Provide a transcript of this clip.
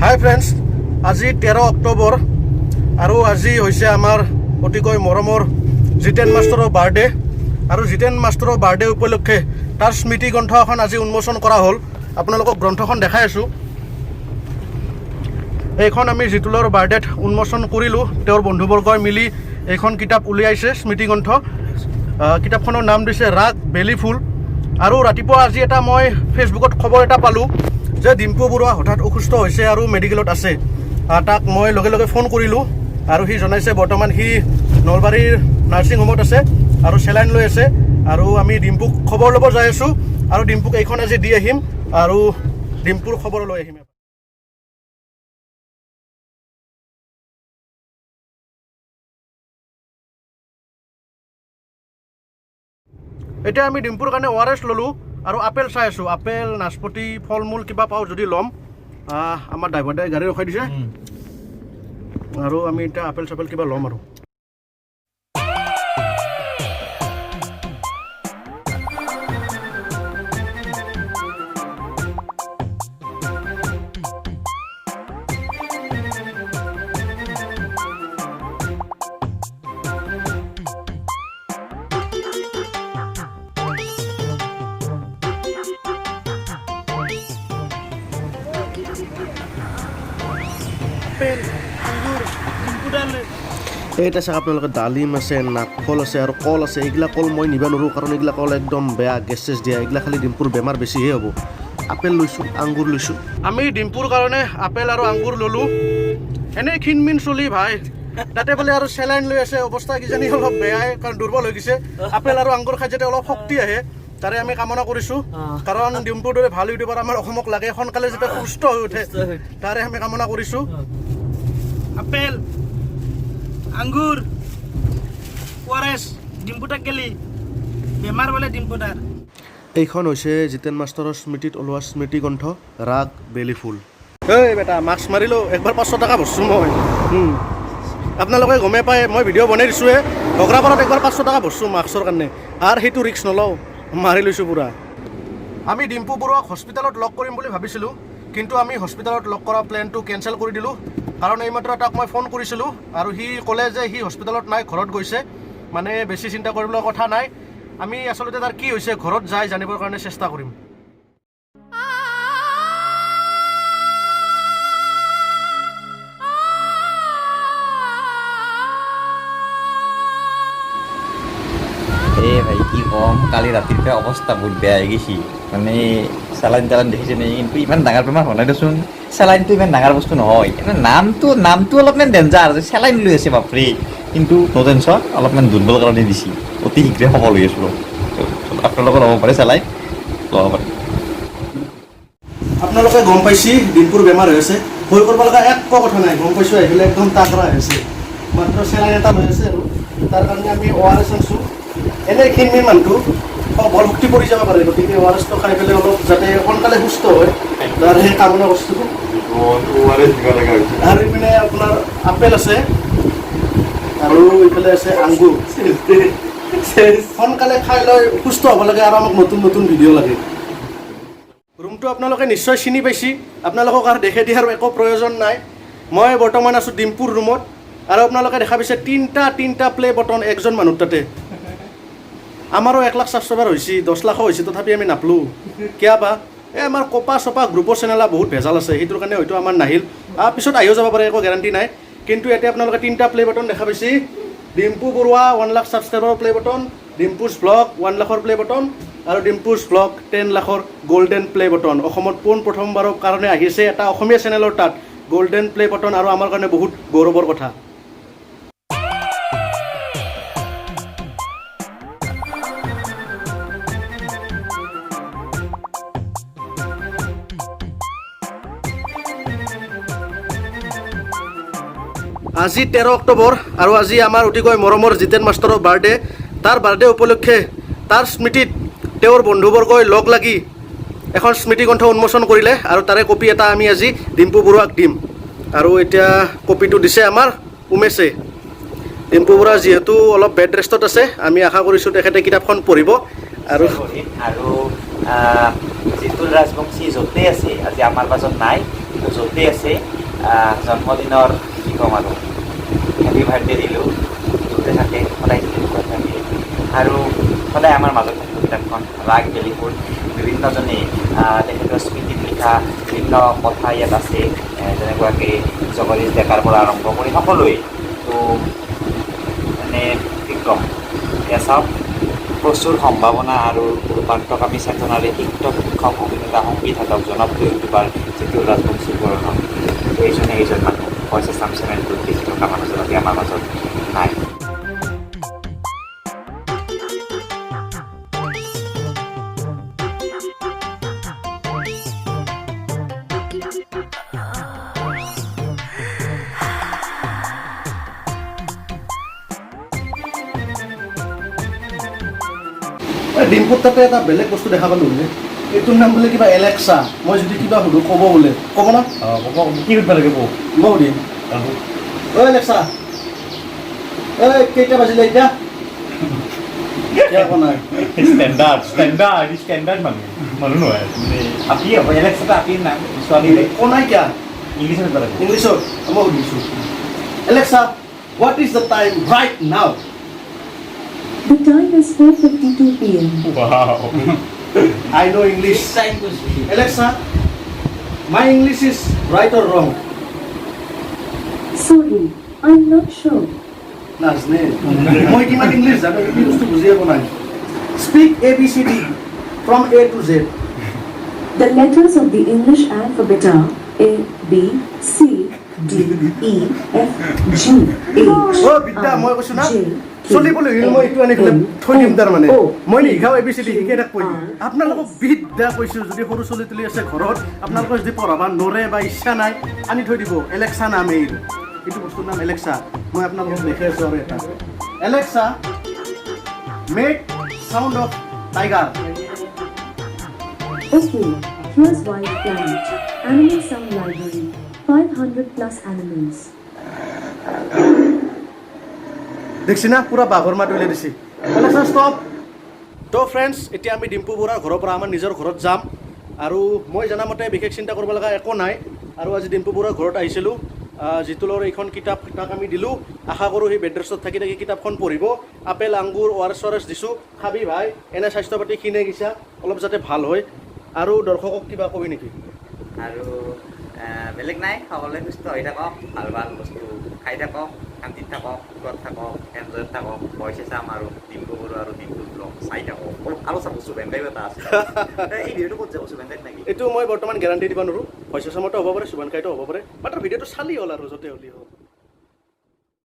হাই friends, আজি 13 অক্টোবৰ আৰু আজি হৈছে আমাৰ অতিকৈ মৰমৰ জিতেন মাষ্টৰৰ বাৰ্থডে। আৰু জিতেন মাষ্টৰৰ বাৰ্থডে উপলক্ষে তাৰ স্মৃতি গ্ৰন্থ এখন আজি উন্মোচন কৰা হ'ল। আপোনালোকক গ্ৰন্থখন দেখাই আছোঁ। এইখন আমি জিতুলৰ বাৰ্থডেত উন্মোচন কৰিলোঁ। তেওঁৰ বন্ধুবৰ্গই মিলি এইখন কিতাপ উলিয়াইছে, স্মৃতি গ্ৰন্থ। কিতাপখনৰ নাম দিছে ৰাগ বেলি ফুল। আৰু ৰাতিপুৱা আজি এটা মই ফেচবুকত খবৰ এটা পালোঁ যে ডিম্পু বৰুৱা হঠাৎ অসুস্থ হৈছে আৰু মেডিকেলত আছে। তাক মই লগে লগে ফোন কৰিলোঁ আৰু সি জনাইছে বৰ্তমান সি নলবাৰীৰ নাৰ্ছিং হোমত আছে আৰু চেলাইন লৈ আছে। আৰু আমি ডিম্পুক খবৰ ল'ব যাই আছোঁ আৰু ডিম্পুক এইখন আজি দি আহিম আৰু ডিম্পুৰ খবৰ লৈ আহিম। এতিয়া আমি ডিম্পুৰ কাৰণে ORS ল'লোঁ আৰু আপেল চাই আছোঁ। আপেল, নাচপতি, ফল মূল কিবা পাওঁ যদি ল'ম। আমাৰ ড্ৰাইভাৰ দাই গাড়ী ৰখাই দিছে আৰু আমি এতিয়া আপেল চাপেল কিবা ল'ম আৰু। এইটা চাওক আপোনালোকে ডালিম আছে, নাকফল আছে আৰু কল আছে। এইগিলা কল মই নিব নোৱাৰোঁ কাৰণ এইগিলা কল একদম বেয়া, গেছ চেছ দিয়া। এইগিলা খালি ডিম্পুৰ বেমাৰ বেছিহে হ'ব। আপেল লৈছোঁ, আঙুৰ লৈছোঁ। আমি ডিম্পুৰ কাৰণে আপেল আৰু আঙুৰ ল'লোঁ। এনেই ক্ষীণমিন চলি ভাই, তাতে বোলে আৰু চেলাইন লৈ আছে। অৱস্থা কিজানি অলপ বেয়াই, কাৰণ দুৰ্বল হৈ গৈছে। আপেল আৰু আঙুৰ খাই যাতে অলপ শক্তি আহে তাৰে আমি কামনা কৰিছোঁ। কাৰণ ডিম্পুৰ দৰে ভাল ইউটিউবাৰ আমাৰ অসমক লাগে, সোনকালে যাতে সুস্থ হৈ উঠে তাৰে আমি কামনা কৰিছোঁ। আপেল, আঙ্গুৰ, ORS, ডিম্পুটাক গেলি বেমাৰ বোলে ডিম্পুটাৰ। এইখন হৈছে জিতেন মাষ্টৰৰ স্মৃতিত ওলোৱা স্মৃতি গ্ৰন্থ ৰাগ বেলি ফুল। এই বেটা মাস্ক মাৰিলোঁ, একবাৰ 500 টকা ভৰছোঁ মই। আপোনালোকে গমে পায়, মই ভিডিঅ' বনাই দিছোঁহে। ঘগ্ৰাপাৰত একবাৰ 500 টকা ভৰছোঁ মাস্কৰ কাৰণে, আৰু সেইটো ৰিক্স নলওঁ, মাৰি লৈছোঁ পূৰা। আমি ডিম্পু বৰুৱাক হস্পিটেলত লগ কৰিম বুলি ভাবিছিলোঁ, কিন্তু আমি হস্পিটেলত লগ কৰা প্লেনটো কেঞ্চেল কৰি দিলোঁ। কাৰণ এইমাত্ৰ তাক মই ফোন কৰিছিলোঁ আৰু সি ক'লে যে সি হস্পিটেলত নাই, ঘৰত গৈছে। মানে বেছি চিন্তা কৰিবলৈ কথা নাই। আমি আচলতে তাৰ কি হৈছে ঘৰত যাই জানিবৰ কাৰণে চেষ্টা কৰিম। ভাই কি কম, কালি ৰাতিৰ পৰা অৱস্থা বহুত বেয়া হৈ গৈছে। মানে চেলাইন তেলাইন দেখিছে নেকি, কিন্তু ইমান ডাঙৰ বেমাৰ হোৱা নাই দেচোন। চেলাইনটো ইমান ডাঙৰ বস্তু নহয়, নামটো অলপমান ডেঞ্জাৰ। চেলাইন লৈ আছে বাপৰে, কিন্তু ন' টেনশ্যন, অলপমান দুৰ্বল কাৰণে দিছে। অতি শীঘ্ৰে সফল হৈ আছোঁ। আপোনালোকৰ ল'ব পাৰে চেলাইন, ল'ব পাৰে। আপোনালোকে গম পাইছে ডিম্পুৰ বেমাৰ হৈ আছে, ভয় কৰিব লগা একো কথা নাই। গম পাইছোঁ আহিলে একদম তাকৰা হৈ আছে, মাত্ৰ চেলাইন এটা লৈ আছে আৰু তাৰ কাৰণে আমি ORS আনিছোঁ। এনেই ক্ষীণমিন মানুহটো বল শক্তি পৰি যাব পাৰে, গতিকে ORSটো খাই পেলাই অলপ যাতে সোনকালে সুস্থ হয় তাৰ সেই কামনা বস্তুটো। আৰু এইপিনে আপোনাৰ আপেল আছে আৰু এইফালে আছে আঙুৰ। সোনকালে খাই লৈ সুস্থ হ'ব লাগে আৰু আমাক নতুন নতুন ভিডিঅ' লাগে। ৰুমটো আপোনালোকে নিশ্চয় চিনি পাইছে, আপোনালোকক আৰু দেখে দিয়াৰ একো প্ৰয়োজন নাই। মই বৰ্তমান আছোঁ ডিম্পুৰ ৰুমত আৰু আপোনালোকে দেখা পাইছে তিনিটা প্লে বটন একজন মানুহ তাতে। আমাৰো 1 লাখ ছাবস্ক্ৰাইবাৰ হৈছে, 10 লাখো হৈছে, তথাপি আমি নাপালোঁ কিয় বা। আমাৰ কপা চপা গ্ৰুপৰ চেনেলা বহুত ভেজাল আছে, সেইটোৰ কাৰণে হয়তো আমাৰ নাহিল। পিছত আহিও যাব পাৰে, একো গেৰাণ্টি নাই। কিন্তু এতিয়া আপোনালোকে 3টা প্লে বটন দেখা পাইছে। ডিম্পু বৰুৱা 1 লাখ ছাবস্ক্ৰাইবাৰৰ প্লে বটন, ডিম্পুছ ব্লগ 1 লাখৰ প্লে বটন আৰু ডিম্পুছ ব্লগ 10 লাখৰ গল্ডেন প্লে বটন। অসমত প্ৰথমবাৰৰ কাৰণে আহিছে এটা অসমীয়া চেনেলৰ তাত গল্ডেন প্লে বটন, আৰু আমাৰ কাৰণে বহুত গৌৰৱৰ কথা। আজি 13 অক্টোবৰ আৰু আজি আমাৰ অতিকৈ মৰমৰ জিতেন মাষ্টৰৰ বাৰ্থডে। তাৰ বাৰ্থডে উপলক্ষে তাৰ স্মৃতিত তেওঁৰ বন্ধুবৰ্গই লগ লাগি এখন স্মৃতি গ্ৰন্থ উন্মোচন কৰিলে আৰু তাৰে কপি এটা আমি আজি ডিম্পু বৰুৱাক দিম। আৰু এতিয়া কপিটো দিছে আমাৰ উমেশে। ডিম্পু বৰুৱা যেহেতু অলপ বেড ৰেষ্টত আছে, আমি আশা কৰিছোঁ তেখেতে কিতাপখন পঢ়িব। আৰু জিতুল ৰাজবংশী য'তেই আছে, আজি আমাৰ মাজত নাই, য'তেই আছে জন্মদিনৰ কি ক'ম আৰু হেপী বাৰ্থডে দিলোঁ য'তে থাকে সদায় তেনেকুৱা থাকে আৰু সদায় আমাৰ মাজত থাকিব কিতাপখন ৰাগ টেলিফোন বিভিন্নজনে তেখেতৰ স্মৃতিত লিখা বিভিন্ন কথা ইয়াত আছে যেনেকুৱাকৈ জগদীশ ডেকাৰ পৰা আৰম্ভ কৰি সকলোৱে তো মানে কি ক'ম এয়া চাওক প্ৰচুৰ সম্ভাৱনা আৰু ৰূপান্তৰকামী চেতনাৰে শিক্ষক শিক্ষক অভিনেতা সংগীতক জনপ্ৰিয় ইউটিউবাৰ যিটো ৰাজবংশী বৰ্ণন এইজনে এইজন মানুহ ভইচ আছাম চেনেলটোত লিখি থকা মানুহজনকে আমাৰ মাজত নাই ডিম্পুৰ তাতে এটা বেলেগ বস্তু দেখা পালোঁ বোলে এইটোৰ নাম বোলে কিবা এলেক্সা মই যদি কিবা সুধোঁ ক'ব বোলে ক'ব না কি কৰিব লাগে কওঁ মই সুধিম ঐ এলেক্সা ঐ কেইটা বাজিলে এতিয়া একো নাই ষ্টেণ্ডাৰ্ড মানুহ নহয় আপি হ'ব এলেক্সাটো আপিৰ নাম ছোৱালীৰে একো নাই কিয়া ইংলিছত দিব লাগে ইংলিছত মই সুধিছোঁ Alexa what is the time right now The time is 4:52 p.m. I know English. Alexa, my English is right or wrong? Sorry, I'm not sure. নাজনে মই কিমান ইংলিছ জানো এইটো বস্তু বুজি পোৱা নাই speak ABCD from A to Z. The letters of the English alphabet are A, B, C, D, E, F, G, H, অ বিদ্যা মই কৈছো না J, চলিবলৈ হিল মই এইটো আনি পেলাই থৈ দিম তাৰমানে মই নিশাও ABCD শিকাই তাক কৈ আপোনালোকক বিদ্যা কৈছোঁ যদি সৰু চলি তুলি আছে ঘৰত আপোনালোকে যদি পঢ়াব নৰে বা ইচ্ছা নাই আনি থৈ দিব এলেক্সা নাম এইটো এইটো বস্তুৰ নাম এলেক্সা মই আপোনালোকক দেখাই আছোঁ আৰু এটা Alexa make sound of tiger Okay, here's Wild Planet. Animal Sound Library. 500 plus animals. দেখছি না পুৰা বাঘৰ মাত উলিয়াই দিছে এলেক্সা ষ্টপ তো ফ্ৰেণ্ডছ এতিয়া আমি ডিম্পু বৰুৱাৰ ঘৰৰ পৰা আমাৰ নিজৰ ঘৰত যাম আৰু মই জনামতে বিশেষ চিন্তা কৰিব লগা একো নাই আৰু আজি ডিম্পু বৰুৱাৰ ঘৰত আহিছিলোঁ জিতুলৰ এইখন কিতাপ তাক আমি দিলোঁ আশা কৰোঁ সেই বেড ৰেষ্টত থাকি থাকি কিতাপখন পঢ়িব আপেল আংগুৰ ORS দিছোঁ খাবি ভাই এনে স্বাস্থ্য পাতি খিনাই গৈছা অলপ যাতে ভাল হয় আৰু দৰ্শকক কিবা কবি নেকি আৰু বেলেগ নাই সকলোৱে সুস্থ হৈ থাকক ভাল ভাল বস্তু খাই থাকক শান্তিত থাকক সুখত থাকক এনজয়ত থাকক ভইচ আছাম আৰু ডিম্পু বৰুৱা আৰু ডিম্পু ব্লগ চাই থাকক আৰু চাব চুবেনদাইও এটা আছে এই ভিডিঅ'টো ক'ত যাব চুবেনদাইত নেকি এইটো মই বৰ্তমান গেৰাণ্টি দিব নোৱাৰোঁ ভইচ আছামতো হ'ব পাৰে চুবান কাইতো হ'ব পাৰে মাত্ৰ ভিডিঅ'টো চালি হ'ল আৰু য'তে হ'লেই হ'ল